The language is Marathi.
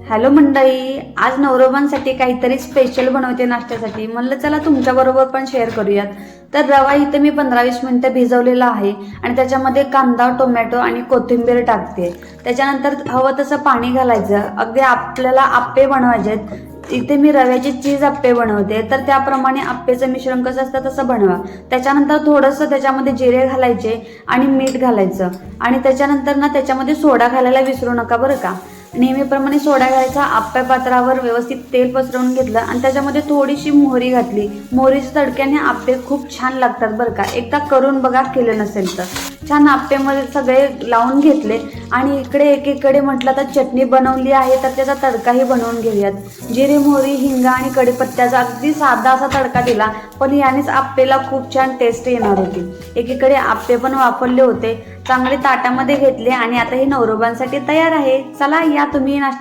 हॅलो मंडळी, आज नवरोबांसाठी काहीतरी स्पेशल बनवते नाश्त्यासाठी. म्हणलं चला तुमच्याबरोबर पण शेअर करूयात. तर रवा इथे मी 15-20 मिनिटं भिजवलेला आहे आणि त्याच्यामध्ये कांदा, टोमॅटो आणि कोथिंबीर टाकते. त्याच्यानंतर हवं तसं पाणी घालायचं. अगदी आपल्याला आप्पे बनवायचे आहेत. इथे मी रव्याचे चीज आप्पे बनवते, तर त्याप्रमाणे आप्पेचं मिश्रण कसं असतं तसं बनवा. त्याच्यानंतर थोडंसं त्याच्यामध्ये जिरे घालायचे आणि मीठ घालायचं आणि त्याच्यानंतर ना त्याच्यामध्ये सोडा घालायला विसरू नका बरं का. नेहमीप्रमाणे सोडा घालायचा. आप्पे पात्रावर व्यवस्थित तेल पसरवून घेतलं आणि त्याच्यामध्ये थोडीशी मोहरी घातली. मोहरीच्या तडक्याने आप्पे खूप छान लागतात बरं का. एकदा करून बघा केलं नसेल तर. छान आप्पेमध्ये सगळे लावून घेतले आणि इकडे एकीकडे म्हटलं तर चटणी बनवली आहे, तर त्याचा तडकाही बनवून घेऊयात. जिरे, मोहरी, हिंग आणि कढीपत्त्याचा अगदी साधा असा तडका दिला, पण यानेच आप्पेला खूप छान टेस्ट येणार होती. एकीकडे आप्पे पण वापरले होते, चांगले ताटामध्ये घेतले आणि आता हे नवरोबांसाठी तयार आहे. चला या तुम्ही नाश्ता